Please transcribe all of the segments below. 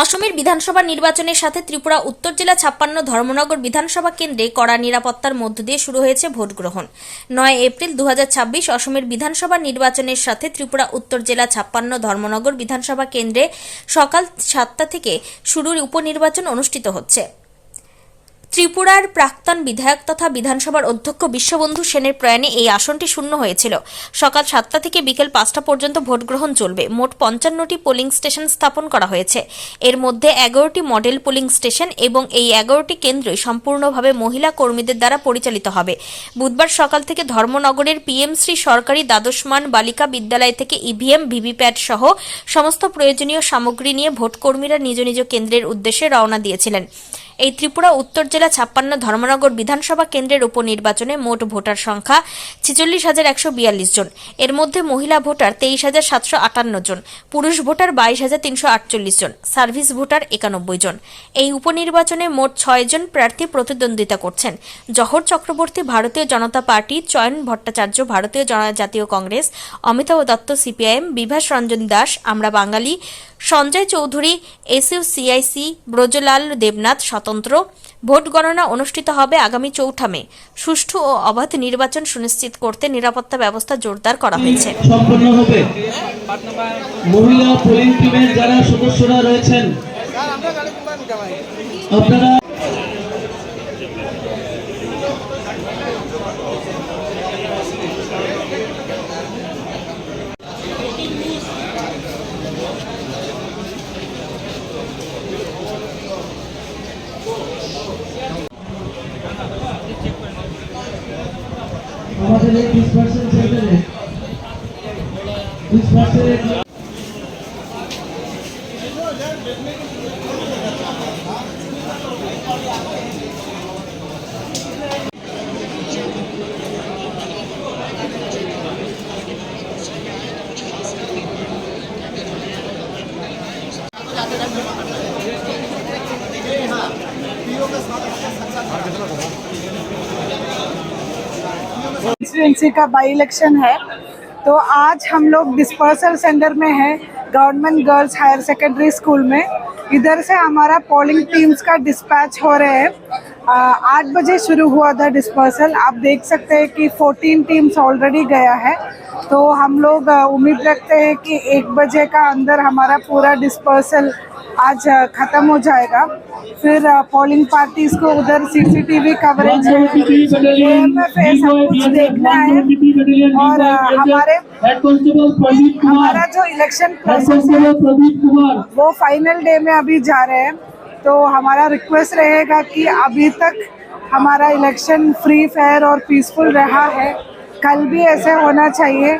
অসমের বিধানসভা নির্বাচনের সাথে ত্রিপুরা উত্তর জেলা ৫৬ ধর্মনগর বিধানসভা কেন্দ্রে কড়া নিরাপত্তার মধ্য দিয়ে শুরু হয়েছে ভোট গ্রহণ। ৯ এপ্রিল ২০২৬ অসমের বিধানসভা নির্বাচনের সাথে ত্রিপুরা উত্তর জেলা ৫৬ ধর্মনগর বিধানসভা কেন্দ্রে সকাল ৭টা থেকে শুরুর উপনির্বাচন অনুষ্ঠিত হচ্ছে। ত্রিপুরার প্রাক্তন বিধায়ক তথা বিধানসভার অধ্যক্ষ বিশ্ববন্ধু সেনের প্রয়াণে এই আসনটি শূন্য হয়েছিল। সকাল ৭টা থেকে বিকেল ৫টা পর্যন্ত ভোট গ্রহণ চলবে। মোট ৫৫টি পোলিং স্টেশন স্থাপন করা হয়েছে। এর মধ্যে ১১টি মডেল পোলিং স্টেশন এবং এই ১১টি কেন্দ্রই সম্পূর্ণভাবে মহিলা কর্মীদের দ্বারা পরিচালিত হবে। বুধবার সকাল থেকে ধর্মনগরের পিএমশ্রী সরকারি দ্বাদশমান বালিকা বিদ্যালয় থেকে ইভিএম, ভিভিপ্যাট সহ সমস্ত প্রয়োজনীয় সামগ্রী নিয়ে ভোটকর্মীরা নিজ নিজ কেন্দ্রের উদ্দেশ্যে রওনা দিয়েছিলেন। এই ত্রিপুরা উত্তর জেলা ৫৬ ধর্মনগর বিধানসভা কেন্দ্রের উপনির্বাচনে মোট ভোটার সংখ্যা ৪৬,১৪২ জন। এর মধ্যে মহিলা ভোটার ২৩,৭৫৮ জন, পুরুষ ভোটার ২২,৩৪৮ জন, সার্ভিস ভোটার ৯১ জন। এই উপনির্বাচনে মোট ৬ জন প্রার্থী প্রতিদ্বন্দ্বিতা করছেন। জহর চক্রবর্তী ভারতীয় জনতা পার্টি, চয়ন ভট্টাচার্য ভারতীয় জাতীয় কংগ্রেস, অমিতাভ দত্ত সিপিআইএম, বিভাস রঞ্জন দাস আমরা বাঙালি, সঞ্জয় চৌধুরী এসইউসিআইসি, ব্রজলাল দেবনাথ স্বতন্ত্র। ভোট গণনা অনুষ্ঠিত হবে আগামী ৪ মে। সুষ্ঠু ও অবাধ নির্বাচন সুনিশ্চিত করতে নিরাপত্তা ব্যবস্থা জোরদার করা হয়েছে। সম্পন্ন হবে। মহিলা পোলিং টিমের যারা সদস্যরা রয়েছেন আপনারা আমাদের এই ডিসপারশন সেন্টারে कंस्टिट्यूंसी का बाई इलेक्शन है, तो आज हम लोग डिस्पर्सल सेंटर में हैं, government girls higher secondary school में। इधर से हमारा पोलिंग टीम्स का डिस्पैच हो रहे हैं। 8 बजे शुरू हुआ था डिस्पर्सल। आप देख सकते हैं कि 14 टीम्स ऑलरेडी गया है, तो हम लोग उम्मीद रखते हैं कि 1 बजे का अंदर हमारा पूरा डिस्पर्सल आज ख़त्म हो जाएगा। फिर पोलिंग पार्टीज को उधर सीसीटीवी कवरेज है, AMFA सब कुछ देखना है। और हमारा जो इलेक्शन प्रोसेस है वो फाइनल डे में अभी जा रहे हैं, तो हमारा रिक्वेस्ट रहेगा कि अभी तक हमारा इलेक्शन फ्री, फेयर और पीसफुल रहा है। कल भी ऐसे होना चाहिए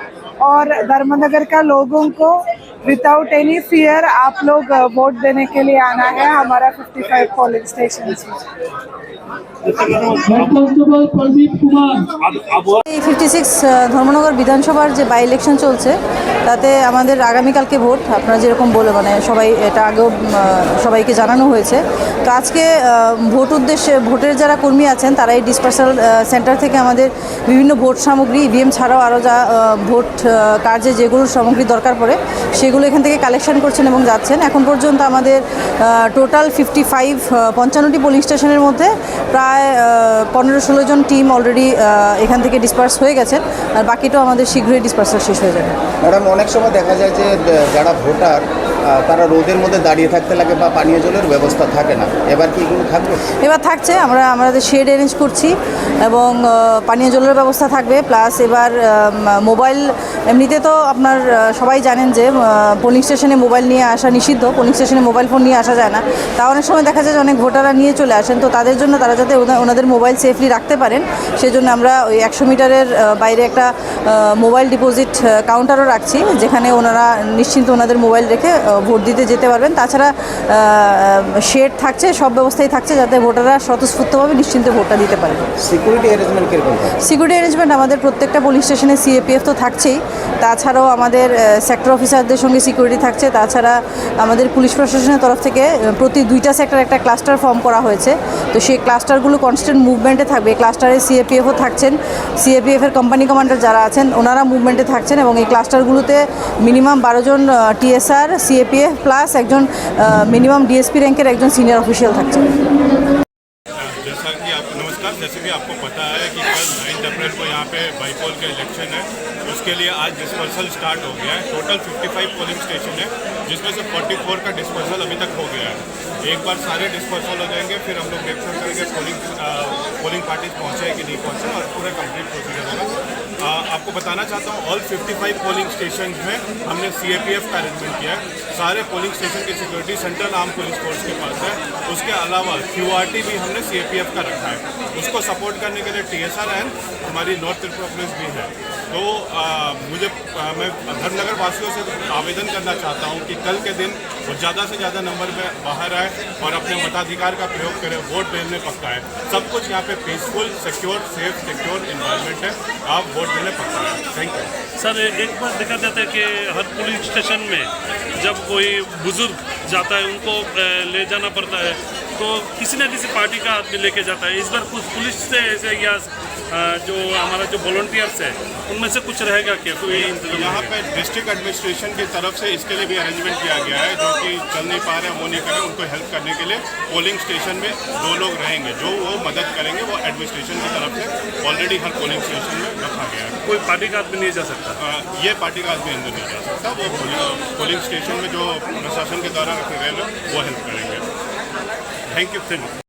और धर्मनगर का लोगों को विदाउट एनी फियर आप लोग वोट देने के लिए आना है हमारा 55 पोलिंग स्टेशन में। 56 ধর্মনগর বিধানসভার যে বাই ইলেকশন চলছে তাতে আমাদের আগামীকালকে ভোট, আপনারা যেরকম বলে সবাই এটা আগেও সবাইকে জানানো হয়েছে। তো আজকে ভোটের যারা কর্মী আছেন তারা এই ডিসপার্সাল সেন্টার থেকে আমাদের বিভিন্ন ভোট সামগ্রী, ইভিএম ছাড়াও আরও যা ভোট কার্যে যেগুলো সামগ্রী দরকার পড়ে সেগুলো এখান থেকে কালেকশন করছেন এবং যাচ্ছেন। এখন পর্যন্ত আমাদের টোটাল 55টি পোলিং স্টেশনের মধ্যে প্রায় 15-16 জন টিম অলরেডি এখান থেকে ডিসপার্স হয়ে গেছেন, আর বাকিটাও আমাদের শীঘ্রই ডিসপার্সাল শেষ হয়ে যাবে। ম্যাডাম, অনেক সময় দেখা যায় যে যারা ভোটার তারা রোদের মধ্যে দাঁড়িয়ে থাকতে লাগে বা পানীয় জলের ব্যবস্থা থাকে না, এবার কি এগুলো থাকবে? এবার থাকছে, আমাদের শেড অ্যারেঞ্জ করছি এবং পানীয় জলের ব্যবস্থা থাকবে। প্লাস এবার মোবাইল, এমনিতে তো আপনার সবাই জানেন যে পোলিং স্টেশনে মোবাইল নিয়ে আসা নিষিদ্ধ, পোলিং স্টেশনে মোবাইল ফোন নিয়ে আসা যায় না। তা অনেক সময় দেখা যায় যে অনেক ভোটাররা নিয়ে চলে আসেন, তো তাদের জন্য তারা যাতে ওনাদের মোবাইল সেফলি রাখতে পারেন সেজন্য আমরা ওই 100 মিটারের বাইরে একটা মোবাইল ডিপোজিট কাউন্টারও রাখছি, যেখানে ওনারা নিশ্চিন্ত ওনাদের মোবাইল রেখে ভোট দিতে যেতে পারবেন। তাছাড়া শেড থাকছে, সব ব্যবস্থাই থাকছে যাতে ভোটাররা স্বতঃস্ফূর্তভাবে নিশ্চিন্তে ভোটটা দিতে পারে। সিকিউরিটি অ্যারেঞ্জমেন্ট কিরকম? সিকিউরিটি অ্যারেঞ্জমেন্ট আমাদের প্রত্যেকটা পুলিশ স্টেশনে সিএপিএফ তো থাকছেই, তাছাড়াও আমাদের সেক্টর অফিসারদের সঙ্গে সিকিউরিটি থাকছে। তাছাড়া আমাদের পুলিশ প্রশাসনের তরফ থেকে প্রতি 2টা সেক্টর একটা ক্লাস্টার ফর্ম করা হয়েছে। তো সেই ক্লাস্টারগুলো কনস্ট্যান্ট মুভমেন্টে থাকবে। ক্লাস্টারে সিএপিএফও থাকছেন, সিএপিএফের কোম্পানি কমান্ডার যারা আছেন ওনারা মুভমেন্টে থাকছেন এবং এই ক্লাস্টারগুলোতে মিনিমাম 12 জন টিএসআর, সিএপিএফ প্লাস একজন মিনিমাম ডিএসপি র্যাঙ্কের একজন সিনিয়র অফিসিয়াল থাকছেন। जैसा कि आप नमस्कार, जैसे कि आपको पता है कि कल 9 अप्रैल को यहाँ पे बाईपोल का इलेक्शन है, उसके लिए आज डिस्पर्सल स्टार्ट हो गया है। टोटल 55 पोलिंग स्टेशन है, जिसमें से 44 का डिस्पर्सल अभी तक हो गया है। एक बार सारे डिस्पर्सल हो जाएंगे, फिर हम लोग निरीक्षण करेंगे पोलिंग पार्टीज पहुँचे कि नहीं पहुँचे और पूरा कंप्लीट प्रोसीजर होगा। आपको बताना चाहता हूँ ऑल 55 पोलिंग स्टेशन में हमने सीएपीएफ का अरेंजमेंट किया है। सारे पोलिंग स्टेशन की security central arm police force के पास है। उसके अलावा क्यूआरटी भी हमने सीएपीएफ का रखा है। उसको सपोर्ट करने के लिए टीएसआर एंड हमारी नॉर्थ त्रिपुरा पुलिस भी है। तो मैं धर्मनगर वासियों से आवेदन करना चाहता हूँ कि कल के दिन वो ज़्यादा से ज़्यादा नंबर में बाहर आए और अपने मताधिकार का प्रयोग करें। वोट देने पक्का है। सब कुछ यहाँ पे peaceful, secure, safe, secure environment है। आप वोट देने पक्का है। Thank you sir. एक बार देखा जाता है कि हर पुलिस स्टेशन में जब कोई बुजुर्ग जाता है उनको ले जाना पड़ता है, तो किसी न किसी पार्टी का आदमी लेके जाता है। इस बार कुछ पुलिस से ऐसे या जो हमारा जो वॉलंटियर्स है उनमें से कुछ रहेगा क्या? कोई यहाँ पे डिस्ट्रिक्ट एडमिनिस्ट्रेशन की तरफ से इसके लिए भी अरेंजमेंट किया गया है। जो कि चल नहीं पा रहे हैं, वो नहीं करें, उनको हेल्प करने के लिए पोलिंग स्टेशन में 2 लोग रहेंगे जो वो मदद करेंगे। वो एडमिनिस्ट्रेशन की तरफ से ऑलरेडी हर पोलिंग स्टेशन में रखा गया है। कोई पार्टी का आदमी नहीं जा सकता? ये पार्टी का आदमी अंदर नहीं जा सकता। वो पोलिंग स्टेशन में जो प्रशासन के द्वारा रखे गए लोग वो हेल्प करेंगे। Thank you.